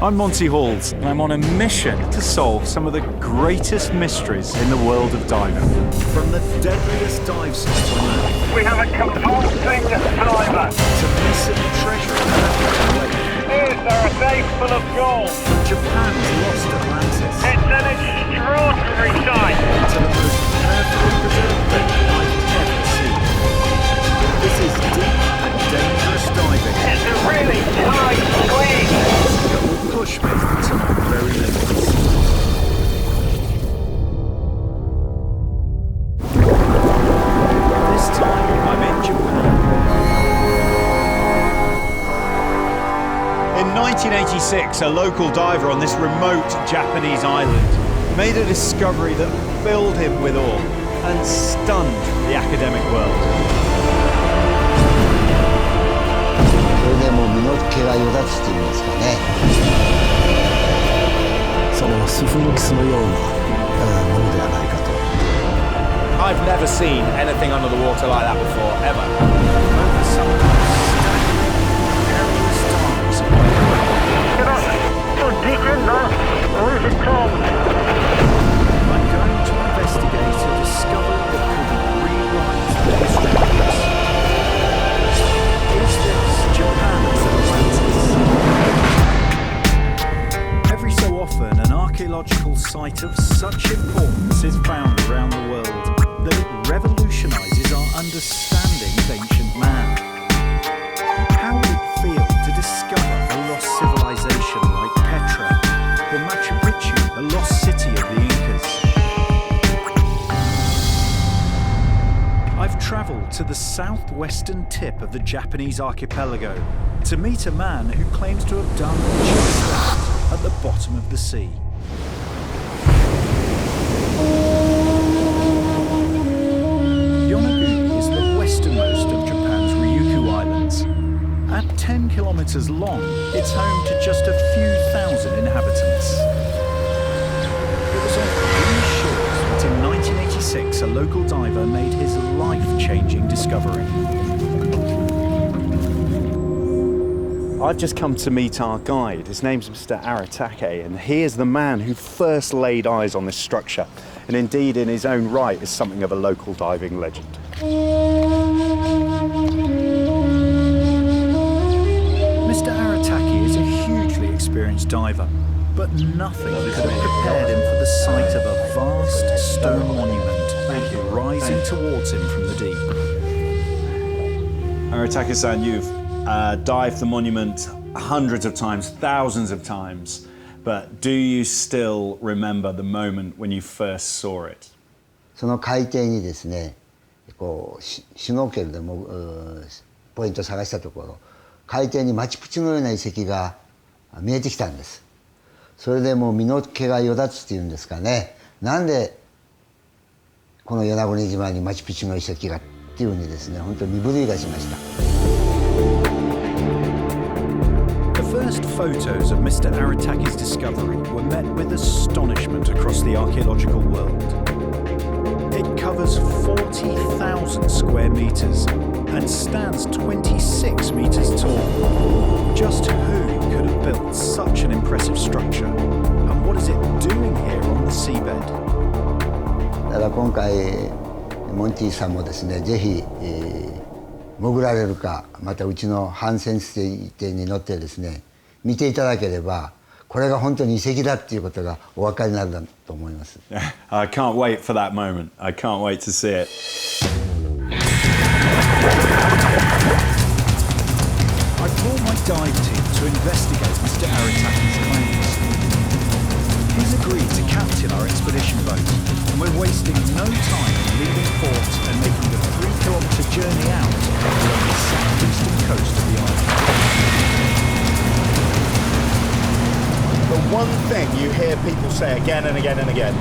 I'm Monty Halls, and I'm on a mission to solve some of the greatest mysteries in the world of diving. From the deadliest dive sites on Earth. We have a compulsing diver. To missing treasure in an African lake. Is there a safe full of gold? From Japan's lost Atlantis. It's an extraordinary sight. To the most perfectly preserved lake I've ever seen. This is deep and dangerous diving. It's a really tight squeeze. That will push me to my very limits. This time, I'm in Japan. In 1986, a local diver on this remote Japanese island made a discovery that filled him with awe and stunned the academic world. それでもう身の毛がよだつっていうんですかね。それはスフンクスのようなものではないかと。I've never seen anything under the water like that before, ever. Over some staggering, perilous times. I'm going to investigate a discovery that could rewrite the history books. Is this Japan's Atlantis? Every so often, an archaeological site of such importance is found around the world that it revolutionises our understanding of ancient man. How would it feel to discover a lost civilization like Petra, or Machu Picchu, the lost city of the Incas? I've travelled to the southwestern tip of the Japanese archipelago to meet a man who claims to have done just that at the bottom of the sea. Yonaguni is the westernmost of Japan's Ryukyu Islands. At 10 kilometres long, it's home to just a few thousand inhabitants. It was on these shores that in 1986 a local diver made his life-changing discovery. I've just come to meet our guide. His name's Mr. Aratake, and he is the man who first laid eyes on this structure, and indeed in his own right is something of a local diving legend. Mr. Aratake is a hugely experienced diver, but nothing could have prepared him for the sight of a vast stone monument rising towards him from the deep. Aratake-san, you've dived the monument hundreds of times, thousands of times, but do you still remember the moment when you first saw it? その海底にですね、こうシュノーケルでもポイントを探したところ、海底にマチュピチュのような遺跡が見えてきたんです。それでもう身の毛がよだつっていうんですかね。なんでこの与那国島にマチュピチュの遺跡がっていうふうにですね、本当に身震いがしました。The first photos of Mr. Aratake's discovery were met with astonishment across the archaeological world. It covers 40,000 square metres and stands 26 metres tall. Just who could have built such an impressive structure? And what is it doing here on the seabed? だから今回モンティさんもですね、ぜひ、潜られるか、またうちの帆船艇に乗ってですね、見ていただければ、これが本当に遺跡だっていうことがお分かりになると思います。I can't wait for that moment. I can't wait to see it. I brought my dive team to investigate Mr. Aratake's claims. He's agreed to captain our expedition boat, and we're wasting no time in leaving port and making the 3-kilometre journey out along the southeastern coast of the island. The one thing you hear people say again and again and again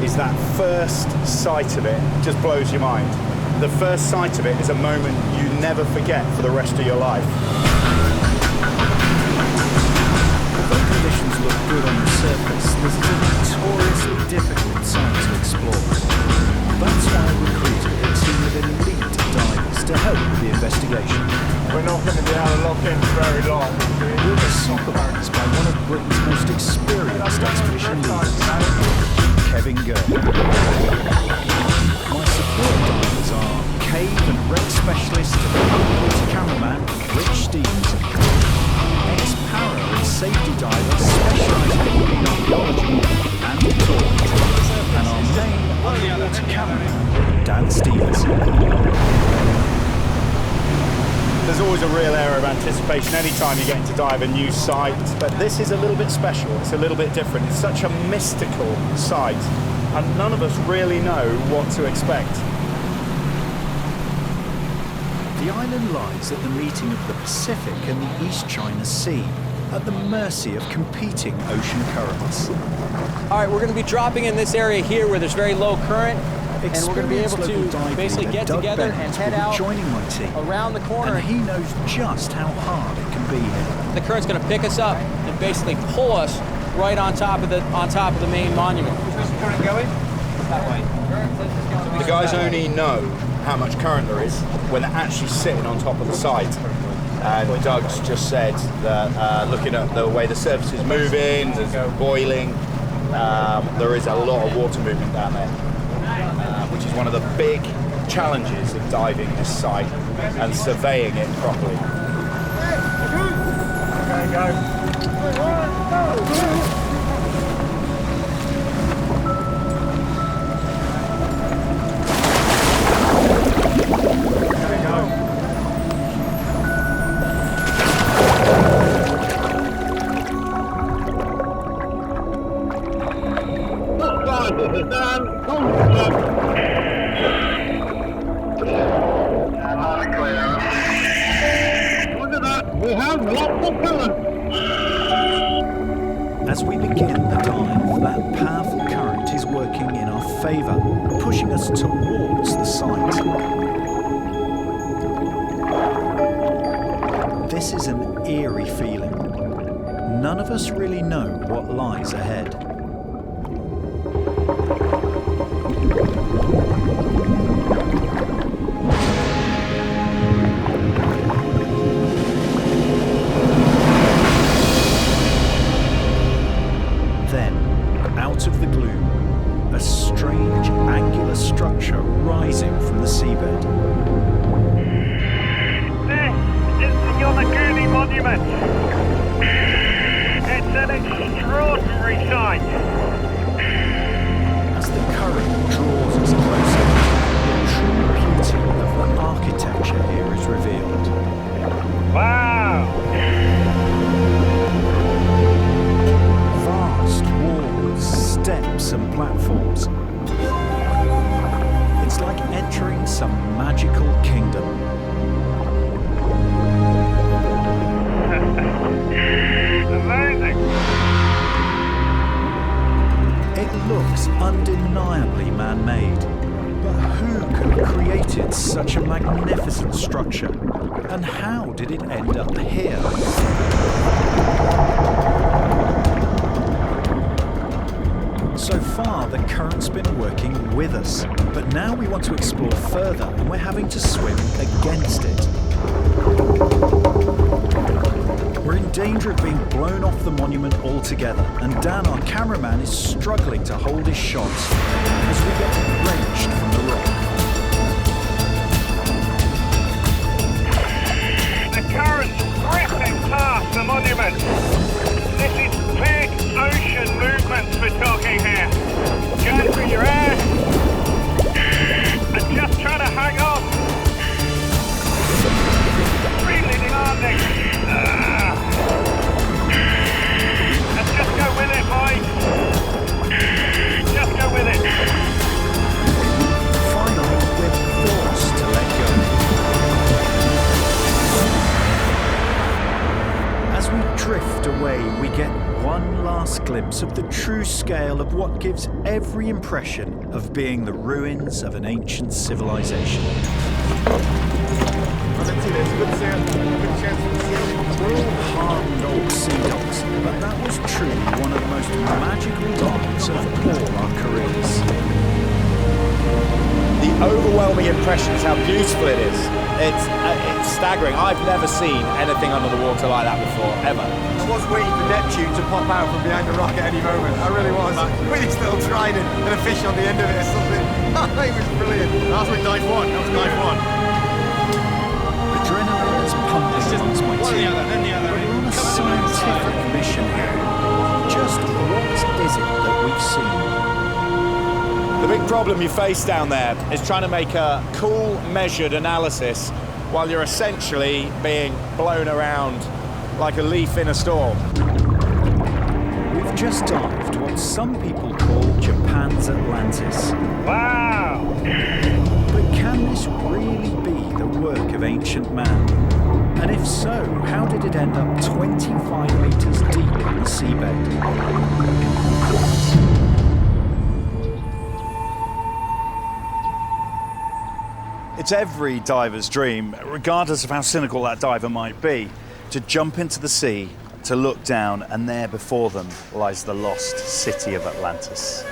is that first sight of it just blows your mind. The first sight of it is a moment you never forget for the rest of your life. Although conditions look good on the surface, this is a notoriously difficult site to explore. That's why I recruited a team of elite divers to help with the investigation. We're not going to be able to lock in for very long. We'll be supervised by one of Britain's most experienced expedition leaders, Kevin Gurley. My support divers are cave and wreck specialist and underwater cameraman Rich Stevenson, ex-para and safety diver specialising in archaeology and decodes, and our main underwater cameraman Dan Stevenson. There's always a real air of anticipation anytime you're getting to dive a new site, but this is a little bit special, it's a little bit different. It's such a mystical site, and none of us really know what to expect. The island lies at the meeting of the Pacific and the East China Sea, at the mercy of competing ocean currents. All right, we're going to be dropping in this area here where there's very low current, and we're going to be able to basically get together and head out joining my team around the corner. And he knows just how hard it can be here. The current's going to pick us up and basically pull us right on top of the main monument. Where's the current going? That way. The guys only know how much current there is when they're actually sitting on top of the site. And Doug's just said that looking at the way the surface is moving, there's boiling, there is a lot of water movement down there, which is one of the big challenges of diving this site and surveying it properly. Okay, go. As we begin the dive, that powerful current is working in our favour, pushing us towards the site. This is an eerie feeling. None of us really know what lies ahead. Out of the gloom, a strange angular structure rising from the seabed. This is the Yonaguni monument. It's an extraordinary sight. As the current draws us closer, the true beauty of the architecture here is revealed. Wow! Vast walls, steps and platforms. It's like entering some magical kingdom. Amazing! It looks undeniably man-made. But who could have created such a magnificent structure? And how did it end up here? So far, the current's been working with us, but now we want to explore further and we're having to swim against it. We're in danger of being blown off the monument altogether, and Dan, our cameraman, is struggling to hold his shots as we get wrenched from the rock. The current's ripping past the monument. This is big ocean movements we're talking here. Going through your air and just trying to hang on. Really demanding. Let's just go with it, boys. Just go with it. Finally, we're forced to let go. As we drift away, we get one last glimpse of the true scale of what gives every impression of being the ruins of an ancient civilization. We're all hardened old sea dogs, but that was truly one of the most magical moments of all our careers. The overwhelming impression is how beautiful it is. It's staggering. I've never seen anything under the water like that before, ever. I was waiting for Neptune to pop out from behind the rock at any moment. I really was. With his little trident and a fish on the end of it or something. It was brilliant. That was with dive one. That was dive one. Adrenaline is pumping amongst my team. We're on a scientific mission here. Just what is it that we've seen? The big problem you face down there is trying to make a cool, measured analysis while you're essentially being blown around like a leaf in a storm. We've just dived what some people call Japan's Atlantis. Wow! But can this really be the work of ancient man? And if so, how did it end up 25 meters deep in the seabed? It's every diver's dream, regardless of how cynical that diver might be, to jump into the sea, to look down, and there before them lies the lost city of Atlantis.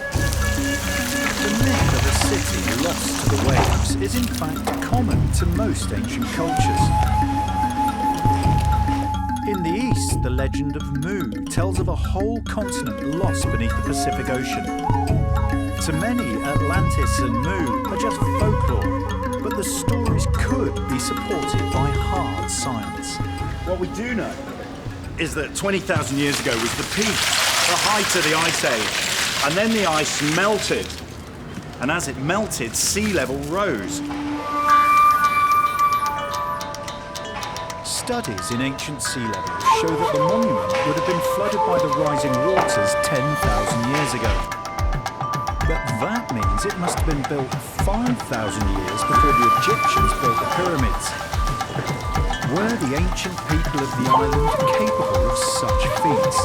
The myth of a city lost to the waves is in fact common to most ancient cultures. In the east, the legend of Mu tells of a whole continent lost beneath the Pacific Ocean. To many, Atlantis and Mu are just folklore, but the stories could be supported by hard science. What we do know is that 20,000 years ago was the peak, the height of the Ice Age, and then the ice melted, and as it melted, sea level rose. Studies in ancient sea levels show that the monument would have been flooded by the rising waters 10,000 years ago. But that means it must have been built 5,000 years before the Egyptians built the pyramids. Were the ancient people of the island capable of such feats?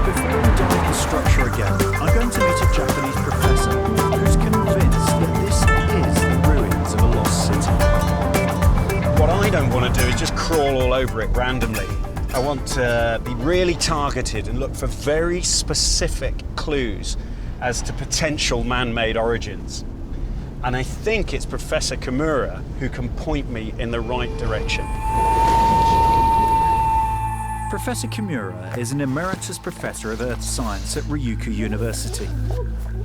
Before we dive the structure again, I'm going to meet a Japanese professor who's convinced that this is the ruins of a lost city. What I don't want to do is just crawl all over it randomly. I want to be really targeted and look for very specific clues as to potential man-made origins. And I think it's Professor Kimura who can point me in the right direction. Professor Kimura is an emeritus professor of earth science at Ryukyu University.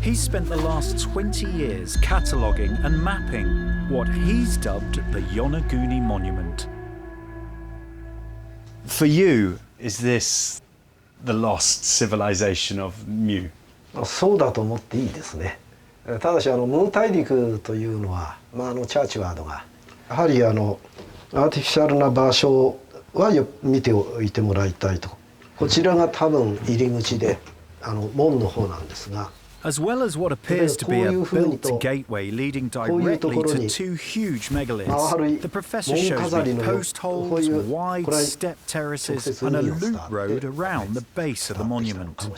He's spent the last 20 years cataloguing and mapping what he's dubbed the Yonaguni Monument. For you, is this the lost civilization of Mu? そうだと思っていいですね。ただしムー大陸というのは、チャーチワードがやはりアーティフィシャルな場所は見ておいてもらいたいと。こちらが多分入り口で門の方なんですが。 As well as what appears to be a built gateway leading directly to two huge megaliths, the professor shows me post holes, wide step terraces and a loop road around the base of the monument.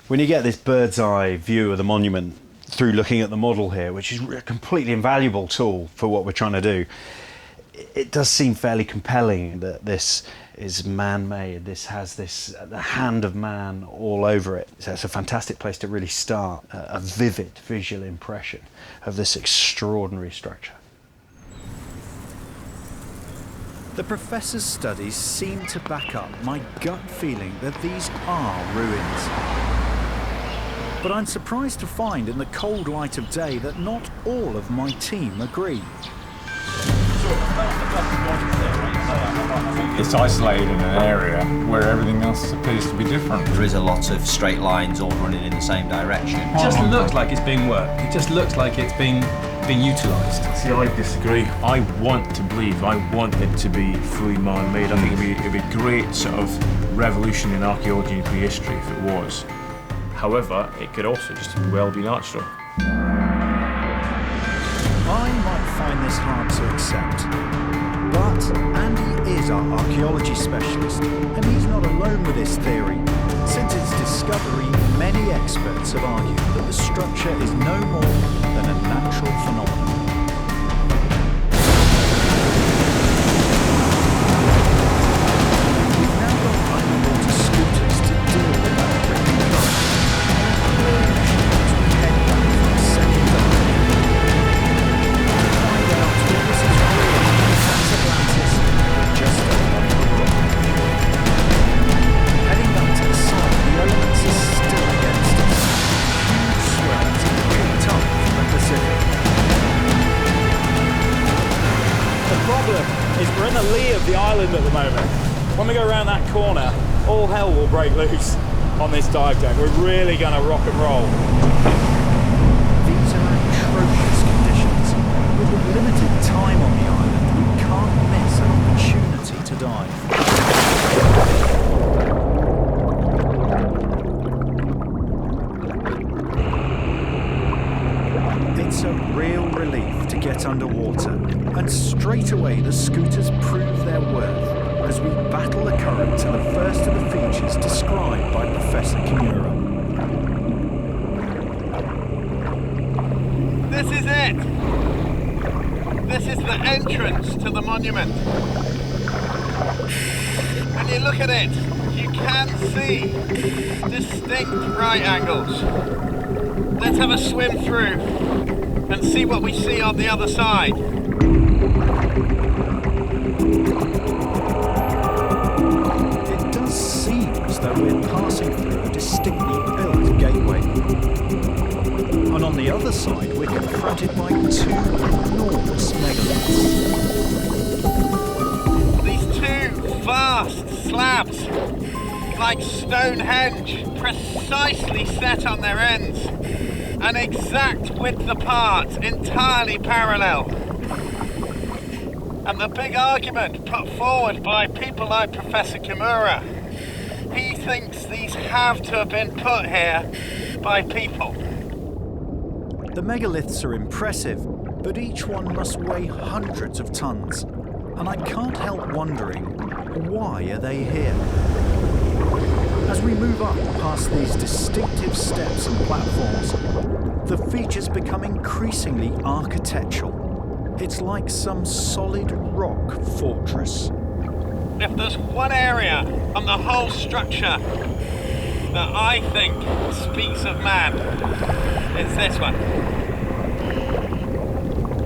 When you get this bird's eye view of the monument through looking at the model here, which is a completely invaluable tool for what we're trying to do, it does seem fairly compelling that this is man-made. This has the hand of man all over it. So it's a fantastic place to really start a vivid visual impression of this extraordinary structure. The professor's studies seem to back up my gut feeling that these are ruins. But I'm surprised to find in the cold light of day that not all of my team agree. It's isolated in an area where everything else appears to be different. There is a lot of straight lines all running in the same direction. It just looks like it's being worked. It just looks like it's being utilised. See, I disagree. I want to believe, I want it to be fully man-made. I think it'd be a great sort of revolution in archaeology and prehistory if it was. However, it could also just well be natural. I might find this hard to accept, but Andy is our archaeology specialist, and he's not alone with his theory. Since its discovery, many experts have argued that the structure is no more than a natural phenomenon. We've now got underwater scooters to deal with that breaking current, and a clear mission as we head back for the second day. The problem is we're in the lee of the island at the moment. When we go around that corner, all hell will break loose on this dive deck. We're really going to rock and roll. These are atrocious conditions. With a limited time on the island, we can't miss an opportunity to dive. It's a real relief to get underwater, and straight away the scooters prove their worth as we battle the current to the first of the features described by Professor Kimura. This is it. This is the entrance to the monument. When you look at it, you can see distinct right angles. Let's have a swim through and see what we see on the other side. It does seem as though we're passing through a distinctly built gateway. And on the other side, we're confronted by two enormous megaliths. These two vast slabs, like Stonehenge, precisely set on their ends, an exact width apart, entirely parallel. And the big argument put forward by people like Professor Kimura, he thinks these have to have been put here by people. The megaliths are impressive, but each one must weigh hundreds of tons. And I can't help wondering, why are they here? As we move up past these distinctive steps and platforms, the features become increasingly architectural. It's like some solid rock fortress. If there's one area on the whole structure that I think speaks of man, it's this one.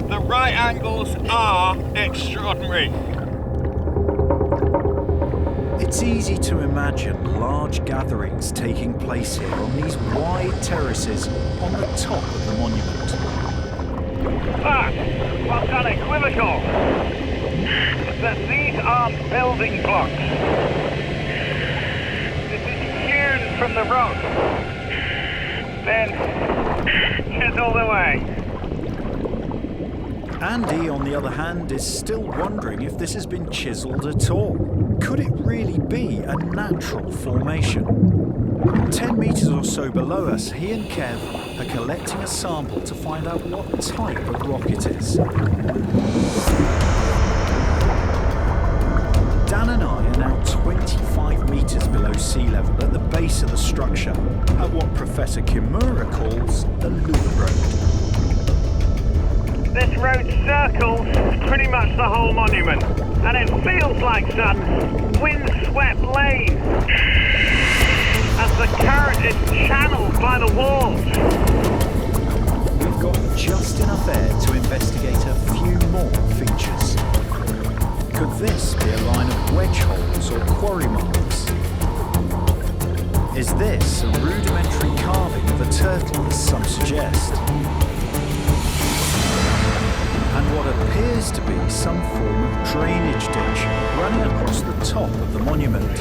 The right angles are extraordinary. It's easy to imagine large gatherings taking place here on these wide terraces on the top of the monument. But what's unequivocal is that these aren't building blocks. This is hewn from the rock, then chiseled away. Andy, on the other hand, is still wondering if this has been chiselled at all. Could it really be a natural formation? 10 metres or so below us, he and Kev are collecting a sample to find out what type of rock it is. Dan and I are now 25 metres below sea level at the base of the structure, at what Professor Kimura calls the loop road. This road circles pretty much the whole monument, and it feels like some wind-swept lane as the current is channeled by the walls. We've got just enough air to investigate a few more features. Could this be a line of wedge holes or quarry marks? Is this a rudimentary carving of a turtle, as some suggest? And what appears to be some form of drainage ditch running across the top of the monument.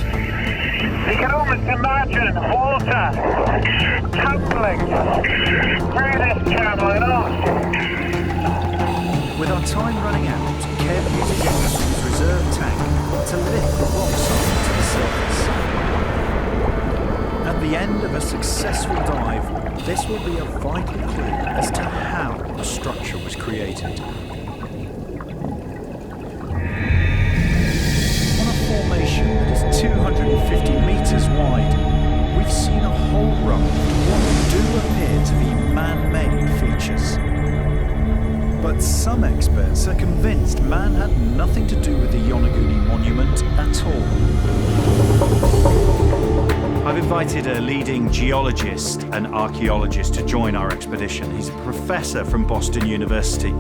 You can almost imagine water tumbling through this channel and off. With our time running out, Kev uses his reserve tank to lift the rock sample to the surface. At the end of a successful dive, this will be a vital clue as to how the structure was created. On a formation that is 250 metres wide, we've seen a whole raft of what do appear to be man-made features. But some experts are convinced man had nothing to do with the Yonaguni monument at all. I've invited a leading geologist and archaeologist to join our expedition. He's a professor from Boston University.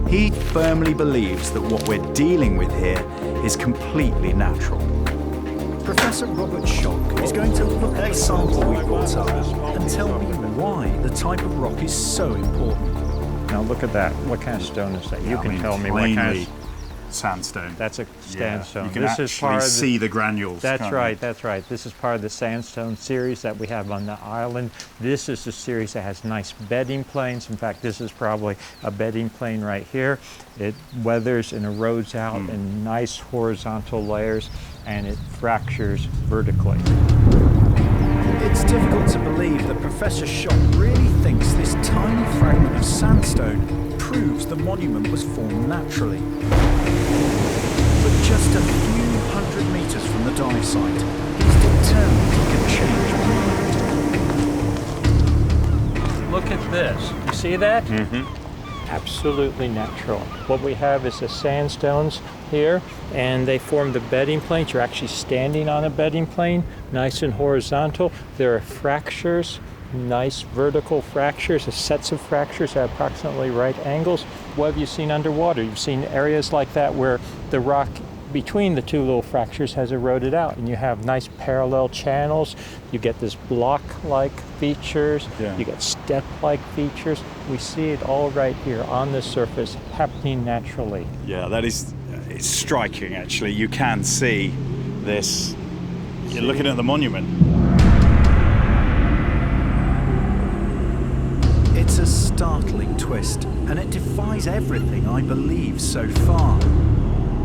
He firmly believes that what we're dealing with here is completely natural. Professor Robert Schock is going to look at the sample we brought up and tell me why the type of rock is so important. Now look at that. What kind of stone is that? You can tell me what kind of... sandstone. That's a sandstone. You can this actually is part of see the granules. That's right, that's right. This is part of the sandstone series that we have on the island. This is a series that has nice bedding planes. In fact, this is probably a bedding plane right here. It weathers and erodes out in nice horizontal layers, and it fractures vertically. It's difficult to believe that Professor Schock really thinks this tiny fragment of sandstone proves the monument was formed naturally. But just a few hundred meters from the dive site, he's determined he can change the monument. Look at this. You see that? Absolutely natural. What we have is the sandstones here, and they form the bedding planes. You're actually standing on a bedding plane, nice and horizontal. There are fractures, nice vertical fractures, sets of fractures at approximately right angles. What have you seen underwater? You've seen areas like that where the rock between the two little fractures has eroded out, and you have nice parallel channels. You get this block-like features, you get step-like features. We see it all right here on the surface happening naturally. Yeah, that is, it's striking actually. You can see this. You're looking at the monument. It's a startling twist, and it defies everything I believe so far.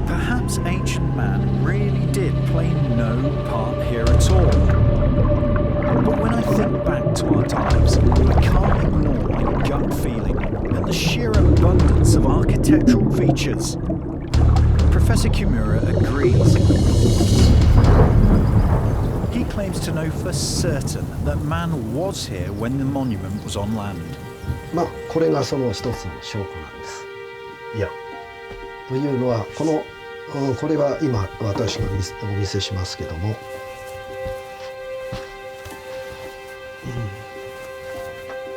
Perhaps ancient man really did play no part here at all. But when I think back to our dives, I can't ignore my gut feeling and the sheer abundance of architectural features. Professor Kimura agrees. He claims to know for certain that man was here when the monument was on land. まあこれがその一つの証拠なんです。いやというのはこれは今私がお見せしますけども。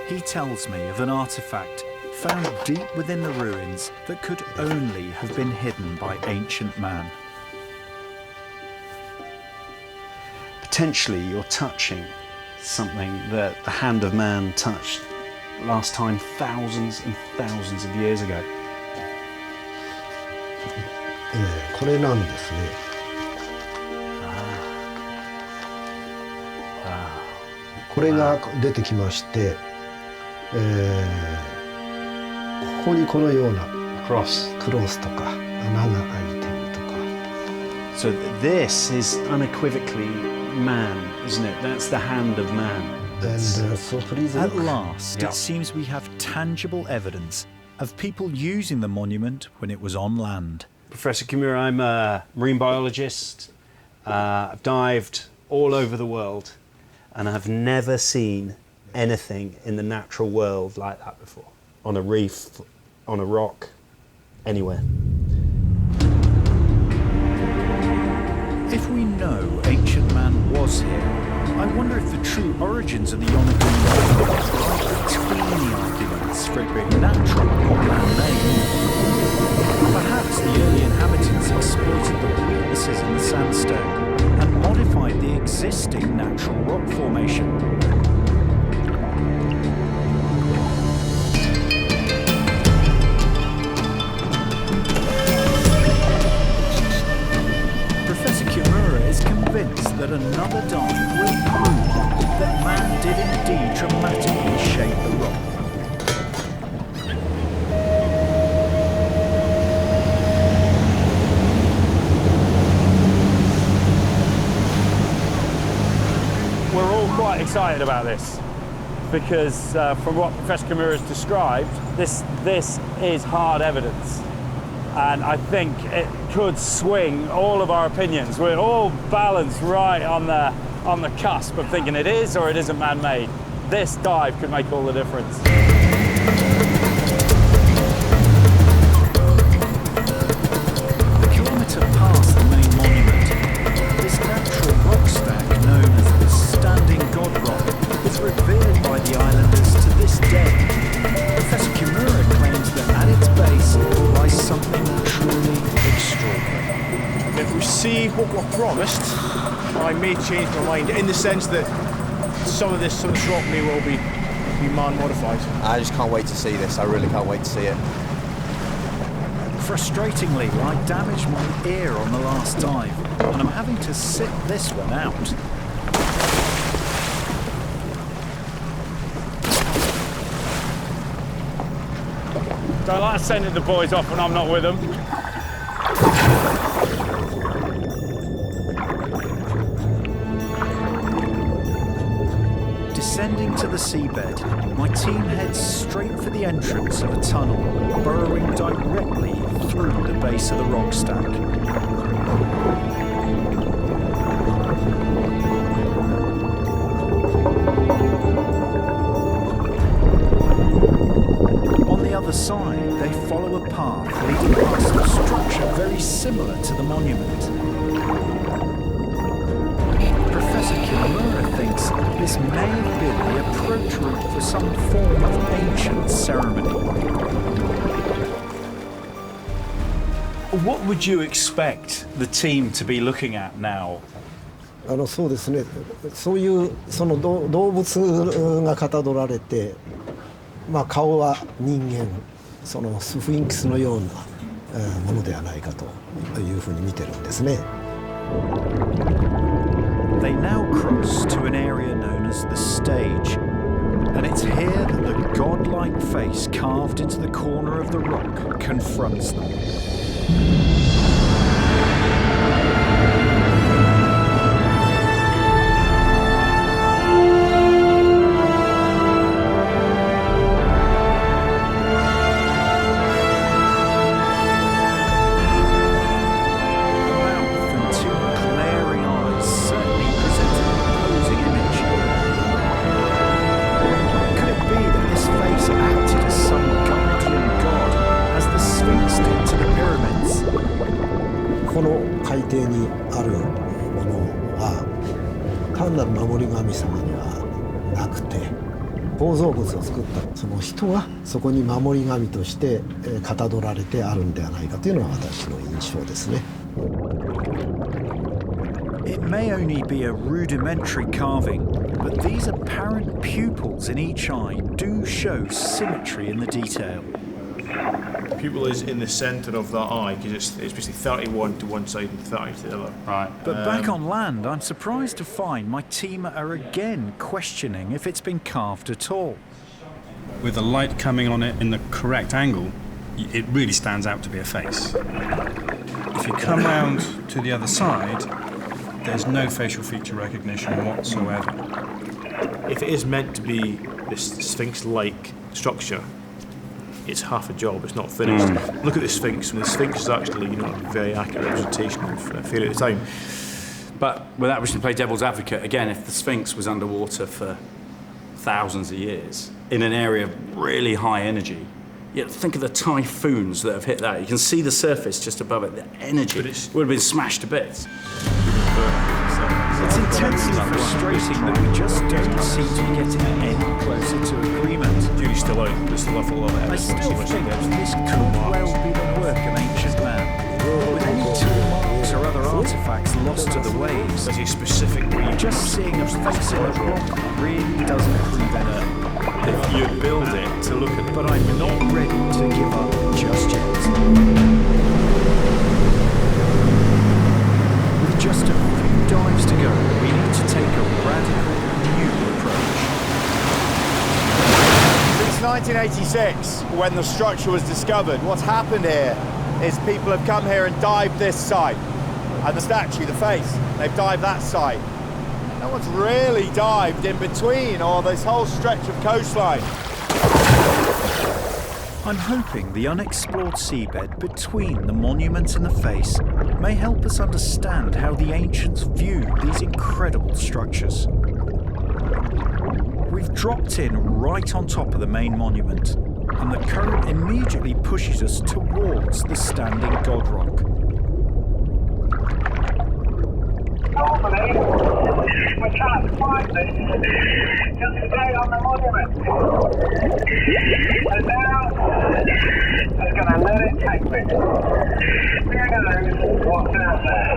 He tells me of an artifact found deep within the ruins that could only have been hidden by ancient man. Potentially you're touching something that the hand of man touched last time thousands and thousands of years ago. これなんですね。これが出てきまして、ここにこのようなクロスとか穴が開いてるとか。So this is unequivocally man, isn't it? That's the hand of man. So please At last, it seems we have tangible evidence of people using the monument when it was on land. Professor Kimura, I'm a marine biologist. I've dived all over the world, and I've never seen anything in the natural world like that before. On a reef, on a rock, anywhere. If we know ancient man was here, I wonder if the true origins of the Yonaguni lie between the arguments for it being natural or man-made. Perhaps the early inhabitants exploited the weaknesses in the sandstone and modified the existing natural rock formation. Professor Kimura is convinced that another dive will prove that man did indeed dramatically shape the rock. We're all quite excited about this because from what Professor Kimura has described, this is hard evidence. And I think it could swing all of our opinions. We're all balanced right on the cusp of thinking it is or it isn't man-made. This dive could make all the difference. A kilometre past the main monument, this natural rock stack known as the Standing God Rock is revered by the islanders to this day. Professor Kimura claims that at its base lies something truly extraordinary. If we see what we're promised, I may change my mind in the sense that some of this rock may well be man modified. I just can't wait to see this. I really can't wait to see it. Frustratingly, I damaged my ear on the last dive, and I'm having to sit this one out. Don't like sending the boys off when I'm not with them. Descending to the seabed, my team heads straight for the entrance of a tunnel, burrowing directly through the base of the rock stack. On the other side, they follow a path leading past a structure very similar to the monument. Professor Kimura thinks this may have been the approach route for some form of ancient ceremony. What would you expect the team to be looking at now? そうですね。そういうその動物がかたどられて、まあ顔は人間、そのスフィンクスのようなものではないかというふうに見てるんですね。They now cross to an area known as the stage, and it's here that the godlike face carved into the corner of the rock confronts them.神様ではなくて構造物を作ったその人がそこに守り神としてかたどられてあるんではないかというのが私の印象ですね。It may only be a rudimentary carving, but these apparent pupils in each eye do show symmetry in the detail. The pupil is in the centre of that eye because it's basically 31 to one side and 30 to the other. Right. But back on land, I'm surprised to find my team are again questioning if it's been carved at all. With the light coming on it in the correct angle, it really stands out to be a face. If you come round to the other side, there's no facial feature recognition whatsoever. If it is meant to be this sphinx-like structure, it's half a job, it's not finished. Look at the Sphinx, and the Sphinx is actually, a very accurate representation of Pharaoh at the time. But without wishing to play devil's advocate, again, if the Sphinx was underwater for thousands of years, in an area of really high energy, think of the typhoons that have hit that. You can see the surface just above it, the energy would have been smashed to bits. It's intensely frustrating that we just don't seem to be getting any closer to agreement. Jury's still out, there's still a lot of I evidence. still think this could well be the work of ancient man. With any tool marks or other artifacts lost to the waves, There's a specific reason. just seeing a face in a rock really doesn't prove anything. If you build it to look at it. But I'm not ready to give up just yet. With just a few dives to go, we need to take a radical new approach. Since 1986, when the structure was discovered, what's happened here is people have come here and dived this side. And the statue, the face, they've dived that side. No one's really dived in between or this whole stretch of coastline. I'm hoping the unexplored seabed between the monument and the face may help us understand how the ancients viewed these incredible structures. We've dropped in right on top of the main monument, and the current immediately pushes us towards the standing god rock. Normally, we can't find this. Just stay on the monument. And now, I'm going to let it take me. Who knows what's out there?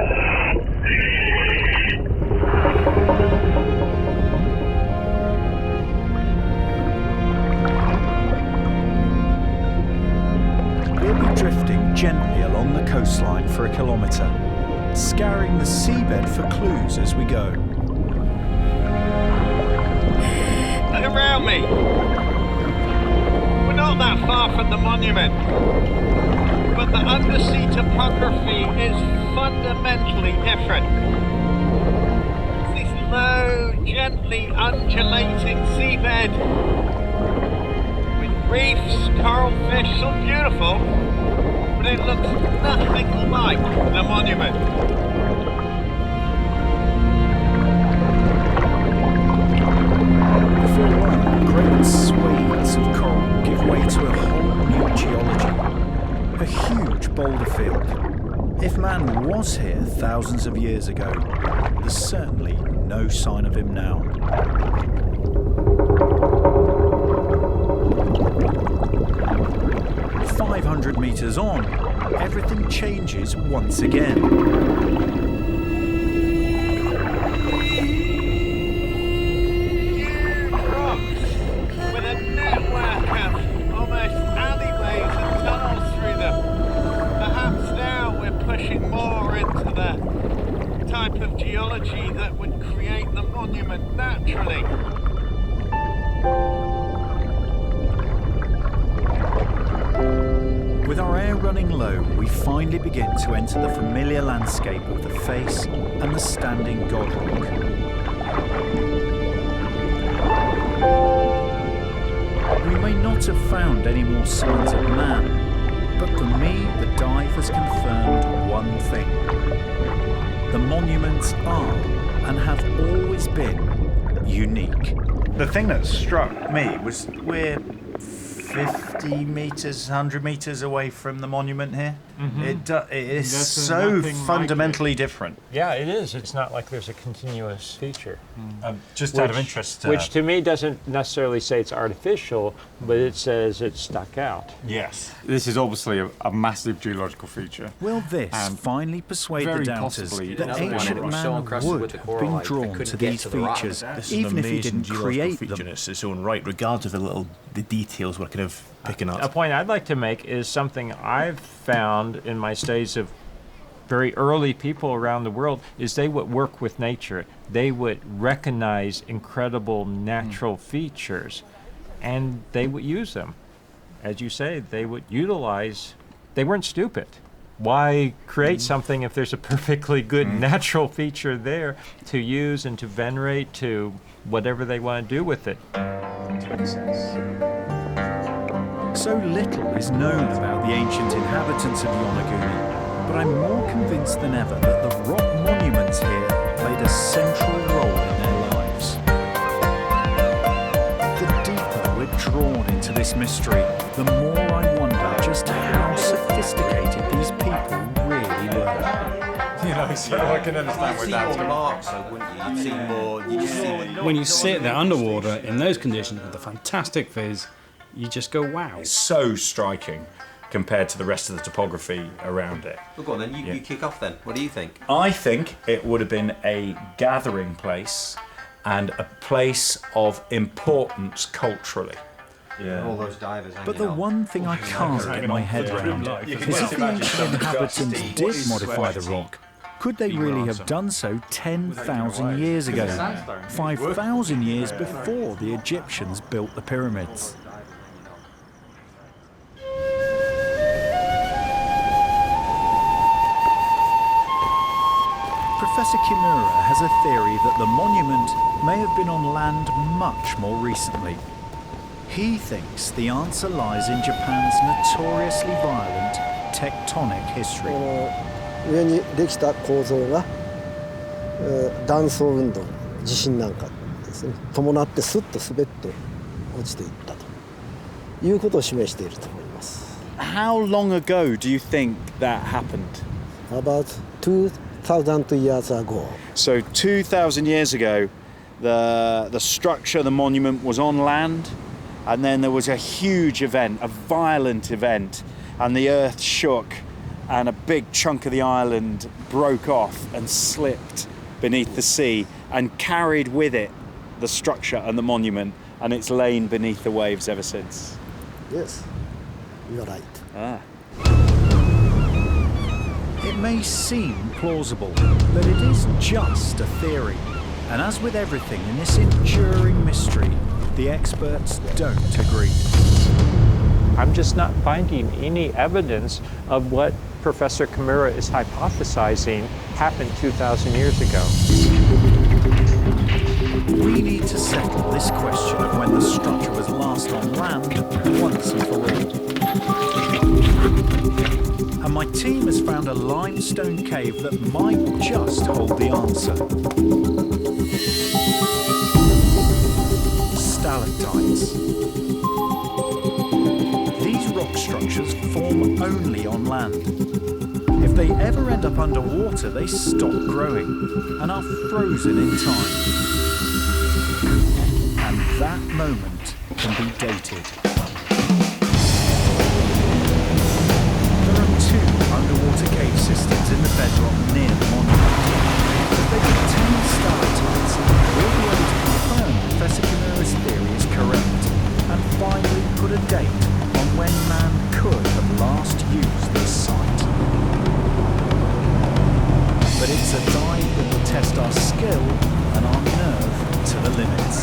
We'll be drifting gently a kilometre, scouring the seabed for clues as we go. Look around me. We're not that far from the monument, but the undersea topography is fundamentally different. It's this low, gently undulating seabed with reefs, coral fish, so beautiful, but it looks nothing like the monument. Before long, great swathes of coral give way to a whole new geology. A huge boulder field. If man was here thousands of years ago, there's certainly no sign of him now. "500 metres on, everything changes once again. More into the type of geology that would create the monument naturally. With our air running low, we finally begin to enter the familiar landscape of the face and the standing god rock. We may not have found any more signs of man, but for me, the dive has confirmed one thing. The monuments are, and have always been, unique. The thing that struck me was we're 50 metres, 100 metres away from the monument here. It is so fundamentally different. Yeah, it is. It's not like there's a continuous feature. Just out of interest. Which to me doesn't necessarily say it's artificial, but it says it's stuck out. Yes. This is obviously a massive geological feature. Will this finally persuade the doubters that ancient man would have been drawn to these features, even if he didn't create them? In its own right, regardless of the details we're kind of picking up. A point I'd like to make is something I've found in my studies of very early people around the world is they would work with nature. They would recognize incredible natural features and they would use them. As you say, they would utilize, they weren't stupid. Why create something if there's a perfectly good natural feature there to use and to venerate, to whatever they want to do with it? So little is known about the ancient inhabitants of Yonaguni, but I'm more convinced than ever that the rock monuments here played a central role in their lives. The deeper we're drawn into this mystery, the more I wonder just how sophisticated these people really were. You know, so I can understand where that's more marks, though, wouldn't you? You'd see more. You'd see more. When you sit there underwater in those conditions with the fantastic fizz, you just go, wow. It's so striking compared to the rest of the topography around it. Well, go on then, you kick off then. What do you think? I think it would have been a gathering place and a place of importance culturally. Yeah. All those divers hanging But the on. one thing I can't get my head around is if the ancient inhabitants did modify the rock, could they really have done so 10,000 years ago, 5,000 years before the Egyptians built the pyramids? Professor Kimura has a theory that the monument may have been on land much more recently. He thinks the answer lies in Japan's notoriously violent tectonic history. 上にできた構造が、断層運動、地震なんかですね、伴ってスッと滑って落ちていったということを示していると思います。How long ago do you think that happened? About 2,000 years ago. So 2,000 years ago, the structure, the monument was on land, and then there was a huge event, a violent event, and the earth shook, and a big chunk of the island broke off and slipped beneath the sea and carried with it the structure and the monument, and it's lain beneath the waves ever since. Yes, you're right. In It may seem plausible, but it is just a theory. And as with everything in this enduring mystery, the experts don't agree. I'm just not finding any evidence of what Professor Kimura is hypothesizing happened 2,000 years ago. We need to settle this question of when the structure was last on land once and for all. And my team has found a limestone cave that might just hold the answer. Stalactites. These rock structures form only on land. If they ever end up underwater, they stop growing and are frozen in time. And that moment can be dated. There are 2 underwater cave systems in the bedrock near the monument. If they contain stalactites, we'll be able to confirm Professor Kimura's theory is correct and finally put a date on when man could have last used this site. But it's a dive that will test our skill and our nerve to the limits.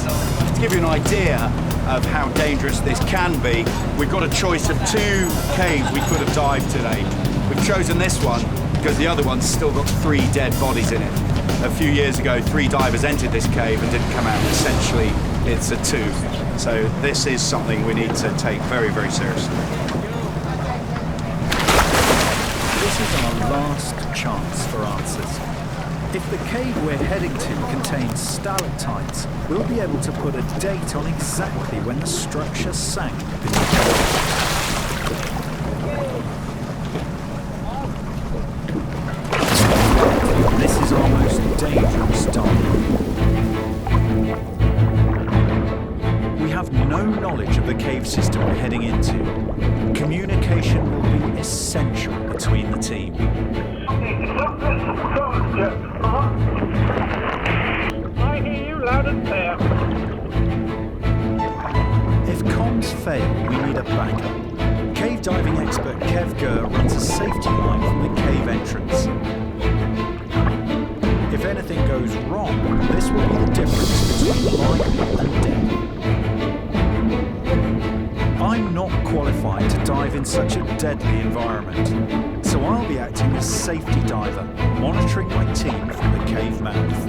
To give you an idea of how dangerous this can be, we've got a choice of 2 caves we could have dived today. We've chosen this one because the other one's still got 3 dead bodies in it. A few years ago, 3 divers entered this cave and didn't come out. Essentially, it's a 2. So this is something we need to take very, very seriously. This is our last chance for answers. If the cave we're heading to contains stalactites, we'll be able to put a date on exactly when the structure sank beneath the earth. This is our most dangerous dive. We have no knowledge of the cave system we're heading into. Communication will be essential between the team. I hear you loud and clear. If comms fail, we need a backup. Cave diving expert Kev Gurr runs a safety line from the cave entrance. If anything goes wrong, this will be the difference between life and death. I'm not qualified to dive in such a deadly environment, so I'll be acting as safety diver, monitoring my team from the cave mouth.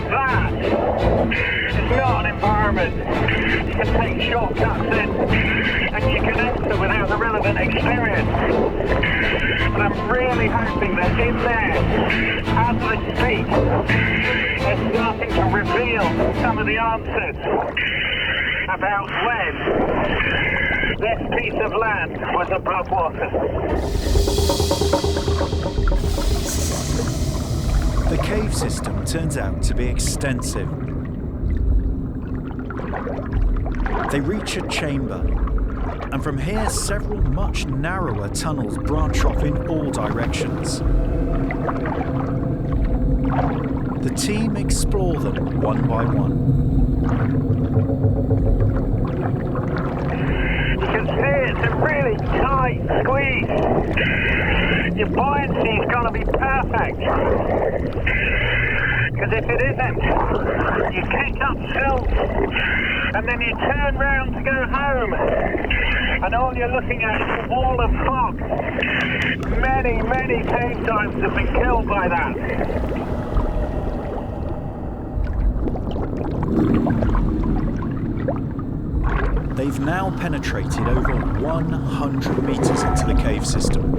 That is not an environment you can take shortcuts in and you can enter without the relevant experience. But I'm really hoping that in there, as I speak, they're starting to reveal some of the answers about when this piece of land was above water. The cave system turns out to be extensive. They reach a chamber, and from here several much narrower tunnels branch off in all directions. The team explore them one by one. You can see it's a really tight squeeze. Your buoyancy's got to be perfect. Because if it isn't, you kick up silt and then you turn round to go home. And all you're looking at is a wall of fog. Many, many cave divers have been killed by that. They've now penetrated over 100 meters into the cave system.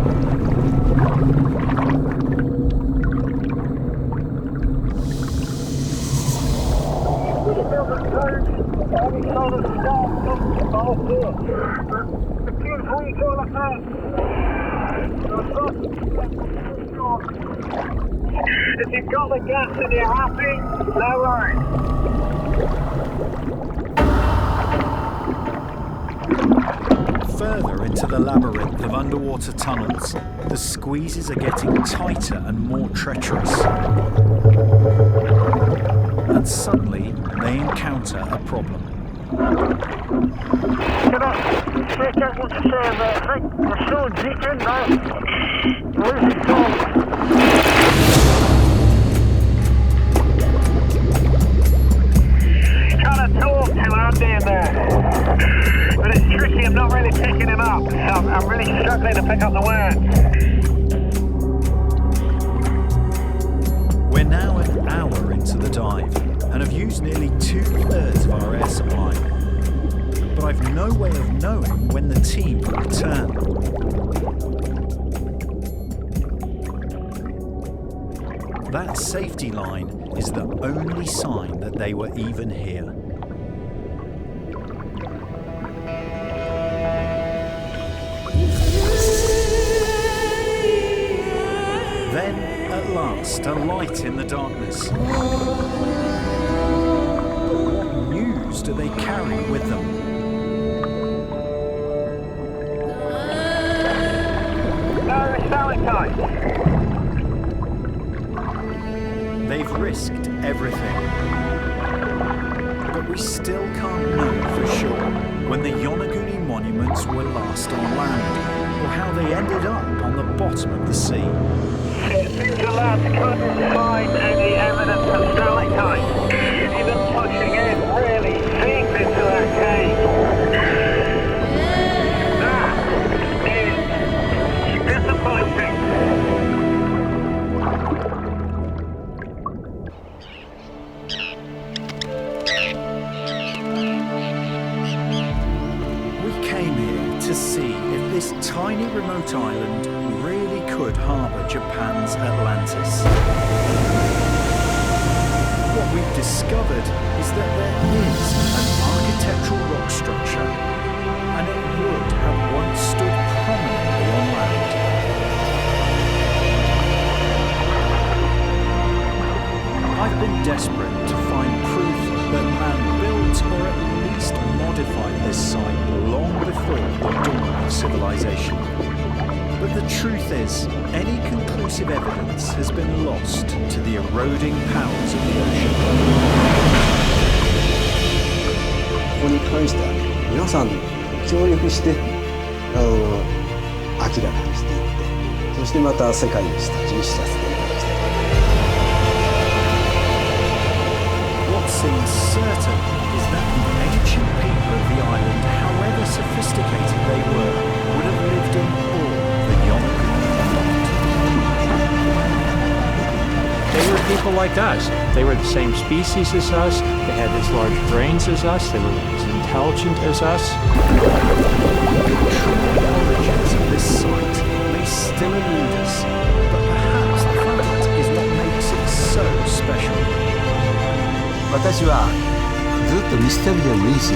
If you've got the gas and you're happy, no worries. Further into the labyrinth of underwater tunnels, the squeezes are getting tighter and more treacherous. And suddenly, they encounter a problem. Trying to talk to him out there, but it's tricky. I'm not really picking him up. I'm really struggling to pick up the words. We're now an hour into the dive and have used nearly 2/3 of our air supply. But I've no way of knowing when the team will return. That safety line is the only sign that they were even here. Then, at last, a light in the darkness. But what news do they carry with them? No, it's Valentine. They've risked everything. But we still can't know for sure when the Yonaguni monuments were last on land, or how they ended up on the bottom of the sea. It seems the lads couldn't find any evidence of stalactite. Even pushing in really deep into that cave. That is disappointing. We came here to see if this tiny remote island really could harbour Japan's Atlantis. What we've discovered is that there is an architectural rock structure, and it would have once stood prominently on land. I've been desperate to find proof that man built or at least modified this site long before the dawn of civilization. But the truth is, any conclusive evidence has been lost to the eroding powers of the ocean. ここに関しては皆さん協力して明らかにしていって、そしてまた世界の人たちに知らせていただきたい。What seems certain is that the ancient people of the island, however sophisticated they were, would have lived in awe of the Yonaguni monument. They were people like us. They were the same species as us. They had as large brains as us. They were as intelligent as us. The true origins of this site may still elude us, but perhaps that is what makes it so special. 私はずっとミステリーでもいいし